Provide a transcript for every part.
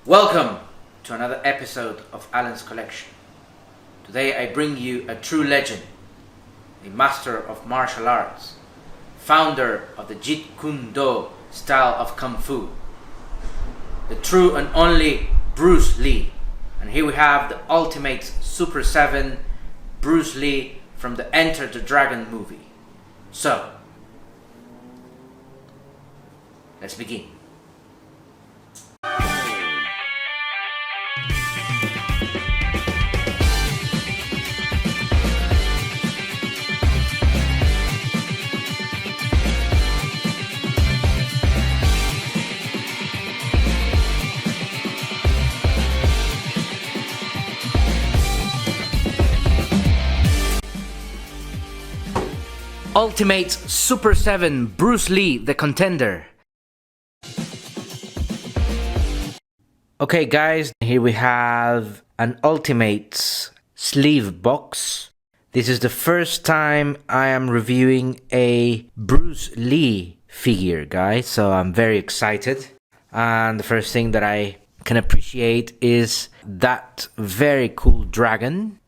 Welcome to another episode of Alan's Collection. Today I bring you a true legend, a master of martial arts, founder of the Jeet Kune Do style of Kung Fu, the true and only Bruce Lee. And here we have the ultimate Super 7 Bruce Lee from the Enter the Dragon movie. So, let's begin. Ultimate Super 7 Bruce Lee, the Contender. Okay guys, here we have an Ultimate sleeve box. This is the first time I am reviewing a Bruce Lee figure, guys, so I'm very excited. And the first thing that I can appreciate is that very cool dragon.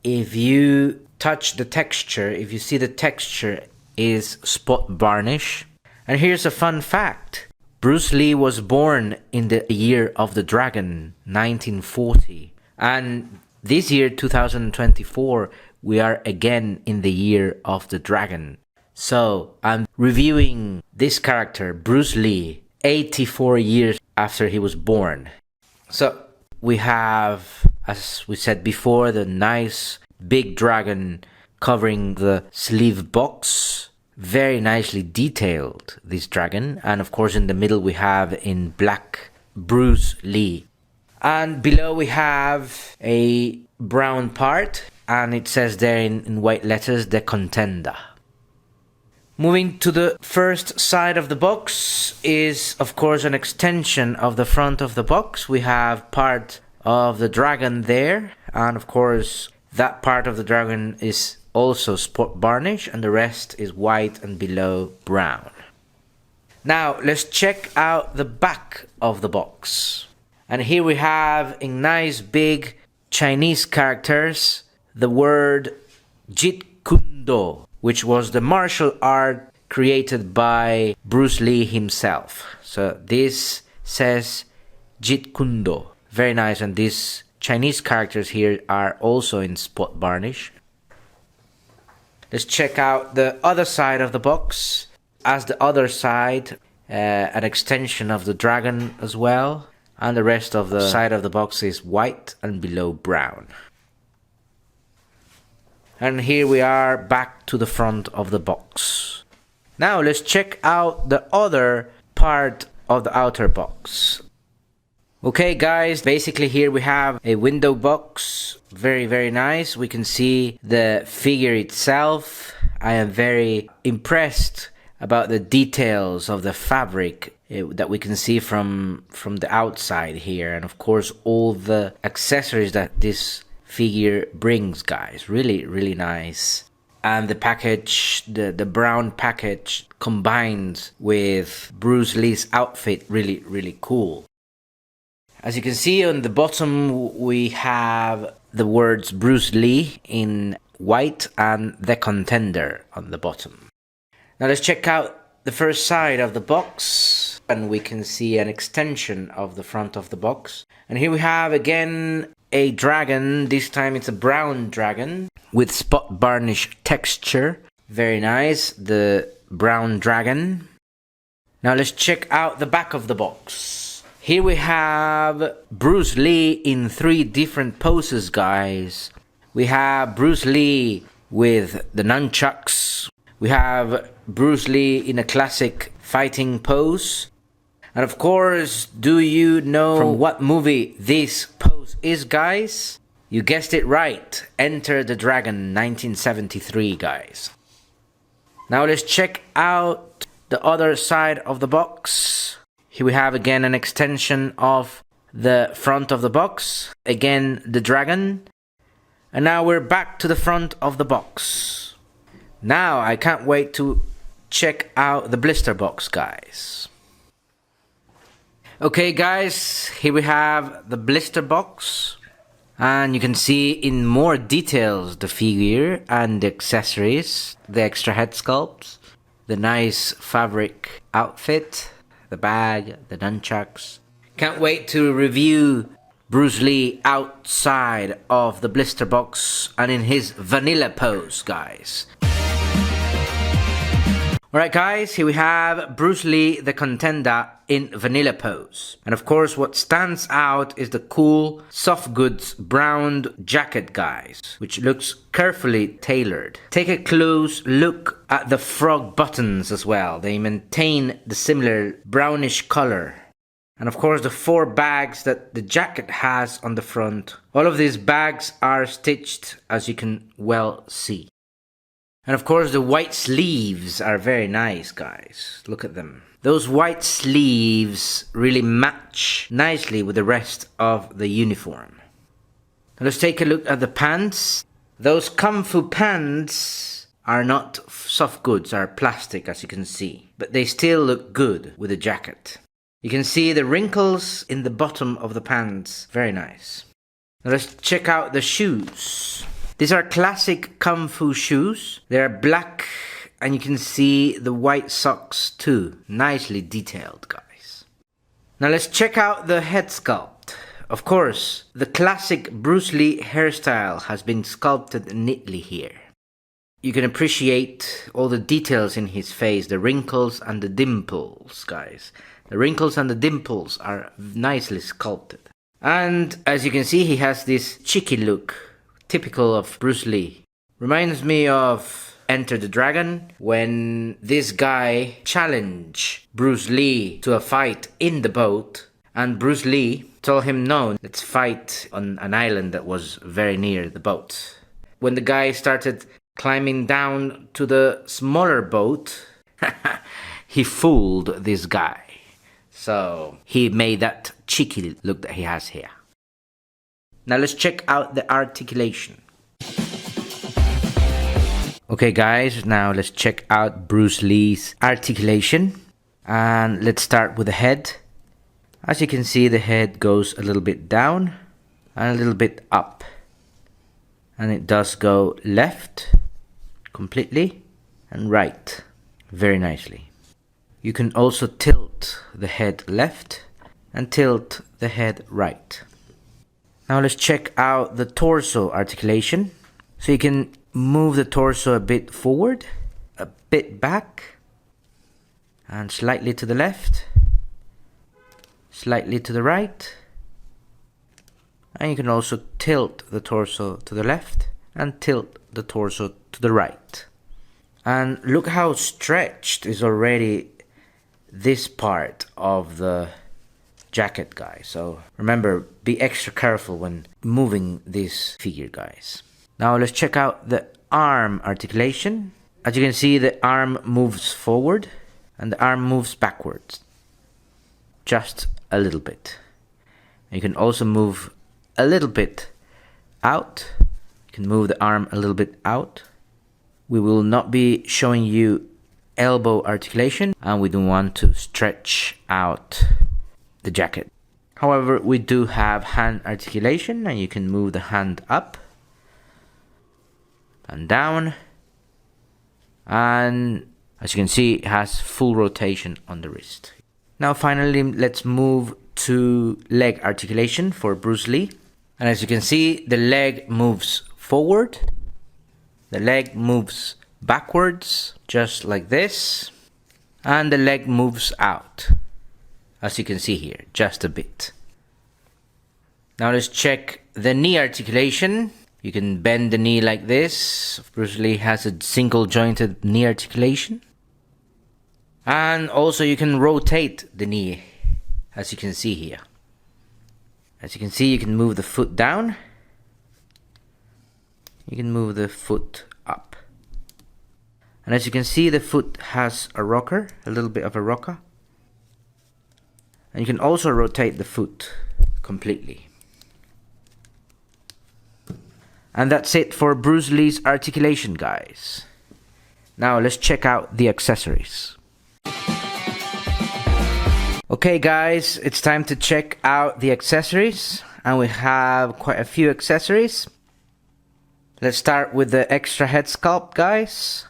If you touch the texture, if you see the texture is spot varnish. And here's a fun fact. Bruce Lee was born in the year of the dragon, 1940. And this year, 2024, we are again in the year of the dragon. So I'm reviewing this character, Bruce Lee, 84 years after he was born. So we have, as we said before, the nice big dragon covering the sleeve box. Very nicely detailed, this dragon. And of course in the middle we have in black Bruce Lee. And below we have a brown part, and it says there in white letters, the Contender. Moving to the first side of the box is of course an extension of the front of the box. We have part of the dragon there, and of course that part of the dragon is also spot varnish, and the rest is white and below brown. Now let's check out the back of the box. And here we have in nice big Chinese characters the word Jeet Kune Do, which was the martial art created by Bruce Lee himself. So this says Jeet Kune Do. Very nice, and these Chinese characters here are also in spot varnish. Let's check out the other side of the box. As the other side, an extension of the dragon as well. And the rest of the side of the box is white and below brown. And here we are back to the front of the box. Now let's check out the other part of the outer box. Okay guys, basically here we have a window box. Very nice. We can see the figure itself. I am very impressed about the details of the fabric that we can see from the outside here. And of course all the accessories that this figure brings, guys. Really nice. And the package, the brown package combined with Bruce Lee's outfit, really cool. As you can see on the bottom, we have the words Bruce Lee in white and the Contender on the bottom. Now let's check out the first side of the box, and we can see an extension of the front of the box. And here we have again a dragon. This time it's a brown dragon with spot varnish texture. Very nice, the brown dragon. Now let's check out the back of the box. Here we have Bruce Lee in 3 different poses, guys. We have Bruce Lee with the nunchucks. We have Bruce Lee in a classic fighting pose. And of course, do you know from what movie this pose is, guys? You guessed it right. Enter the Dragon, 1973, guys. Now let's check out the other side of the box. Here we have again an extension of the front of the box. Again, the dragon. And now we're back to the front of the box. Now I can't wait to check out the blister box, guys. Okay guys, here we have the blister box. And you can see in more details the figure and the accessories, the extra head sculpts, the nice fabric outfit, the bag, the nunchucks. Can't wait to review Bruce Lee outside of the blister box and in his vanilla pose, guys. Alright guys, here we have Bruce Lee the Contender in vanilla pose. And of course what stands out is the cool soft goods browned jacket, guys, which looks carefully tailored. Take a close look at the frog buttons as well. They maintain the similar brownish color. And of course the 4 bags that the jacket has on the front. All of these bags are stitched, as you can well see. And of course the white sleeves are very nice, guys. Look at them. Those white sleeves really match nicely with the rest of the uniform. Now let's take a look at the pants. Those Kung Fu pants are not soft goods, are plastic, as you can see. But they still look good with the jacket. You can see the wrinkles in the bottom of the pants. Very nice. Now let's check out the shoes. These are classic Kung Fu shoes. They are black and you can see the white socks too. Nicely detailed, guys. Now let's check out the head sculpt. Of course, the classic Bruce Lee hairstyle has been sculpted neatly here. You can appreciate all the details in his face, the wrinkles and the dimples, guys. The wrinkles and the dimples are nicely sculpted. And as you can see, he has this cheeky look, typical of Bruce Lee. Reminds me of Enter the Dragon, when this guy challenged Bruce Lee to a fight in the boat, and Bruce Lee told him, no, let's fight on an island that was very near the boat. When the guy started climbing down to the smaller boat, he fooled this guy. So he made that cheeky look that he has here. Now let's check out the articulation. Okay guys, now let's check out Bruce Lee's articulation. And let's start with the head. As you can see, the head goes a little bit down and a little bit up. And it does go left completely and right very nicely. You can also tilt the head left and tilt the head right. Now let's check out the torso articulation. So you can move the torso a bit forward, a bit back, and slightly to the left, slightly to the right. And you can also tilt the torso to the left and tilt the torso to the right. And look how stretched is already this part of the jacket, guys. So remember, be extra careful when moving this figure, guys. Now let's check out the arm articulation. As you can see, the arm moves forward and the arm moves backwards. Just a little bit. You can also move a little bit out. You can move the arm a little bit out. We will not be showing you elbow articulation, and we don't want to stretch out the jacket. However, we do have hand articulation, and you can move the hand up and down, and as you can see, it has full rotation on the wrist. Now finally, let's move to leg articulation for Bruce Lee. And as you can see, the leg moves forward, the leg moves backwards, just like this, and the leg moves out, as you can see here, just a bit. Now let's check the knee articulation. You can bend the knee like this. Bruce Lee has a single jointed knee articulation. And also you can rotate the knee, as you can see here. As you can see, you can move the foot down. You can move the foot up. And as you can see, the foot has a rocker, a little bit of a rocker. And you can also rotate the foot completely. And that's it for Bruce Lee's articulation, guys. Now let's check out the accessories. Okay guys, it's time to check out the accessories, and we have quite a few accessories. Let's start with the extra head sculpt, guys.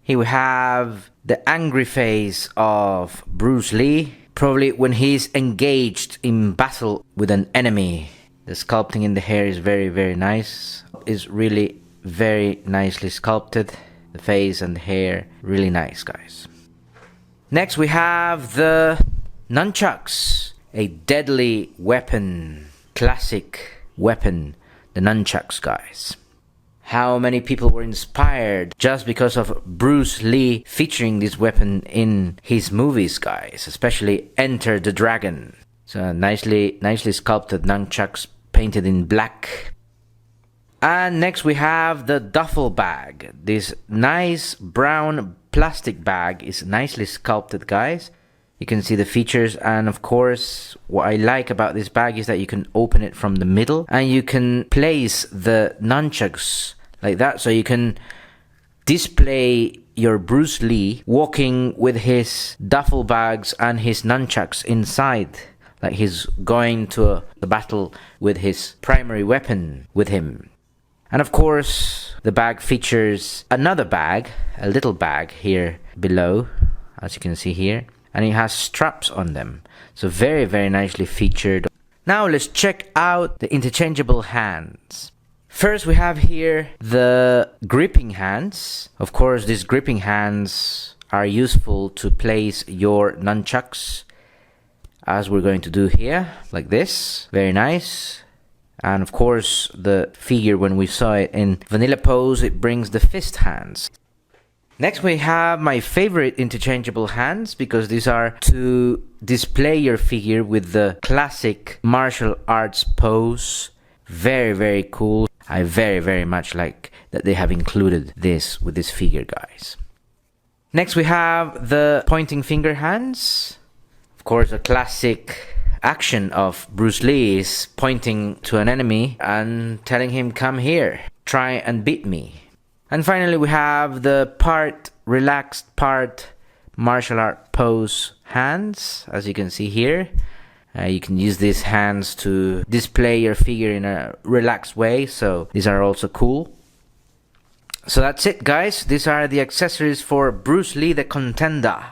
Here we have the angry face of Bruce Lee, probably when he's engaged in battle with an enemy. The sculpting in the hair is very nice. It's really very nicely sculpted. The face and the hair, really nice, guys. Next we have the nunchucks, a deadly weapon, classic weapon, the nunchucks, guys. How many people were inspired just because of Bruce Lee featuring this weapon in his movies, guys, especially Enter the Dragon. So nicely sculpted nunchucks painted in black. And next we have the duffel bag. This nice brown plastic bag is nicely sculpted, guys. You can see the features, and of course what I like about this bag is that you can open it from the middle and you can place the nunchucks like that, so you can display your Bruce Lee walking with his duffel bags and his nunchucks inside, like he's going to the battle with his primary weapon with him. And of course the bag features another bag, a little bag here below, as you can see here, and it has straps on them, so very nicely featured. Now let's check out the interchangeable hands. First we have here the gripping hands. Of course these gripping hands are useful to place your nunchucks, as we're going to do here, like this. Very nice. And of course the figure, when we saw it in vanilla pose, it brings the fist hands. Next we have my favorite interchangeable hands, because these are to display your figure with the classic martial arts pose. Very cool. I very much like that they have included this with this figure, guys. Next we have the pointing finger hands. Of course, a classic action of Bruce Lee is pointing to an enemy and telling him, come here, try and beat me. And finally we have the part relaxed, part martial art pose hands, as you can see here. You can use these hands to display your figure in a relaxed way, so these are also cool. So that's it, guys. These are the accessories for Bruce Lee the Contender.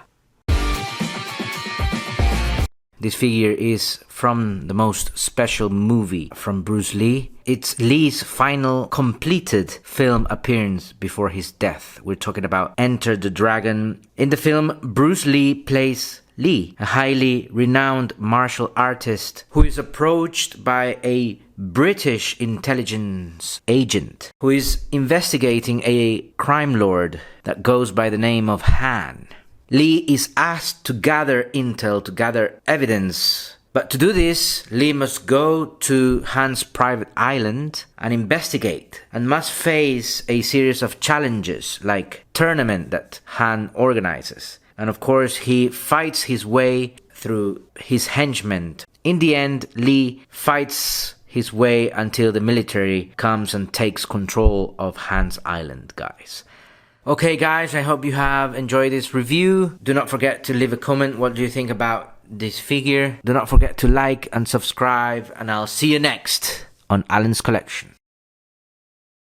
This figure is from the most special movie from Bruce Lee. It's Lee's final completed film appearance before his death. We're talking about Enter the Dragon. In the film, Bruce Lee plays Lee, a highly renowned martial artist who is approached by a British intelligence agent who is investigating a crime lord that goes by the name of Han. Lee is asked to gather intel, to gather evidence. But to do this, Lee must go to Han's private island and investigate, and must face a series of challenges, like tournament that Han organizes. And of course, he fights his way through his henchmen. In the end, Lee fights his way until the military comes and takes control of Han's island, guys. Okay guys, I hope you have enjoyed this review. Do not forget to leave a comment. What do you think about this figure? Do not forget to like and subscribe, and I'll see you next on Alan's Collection.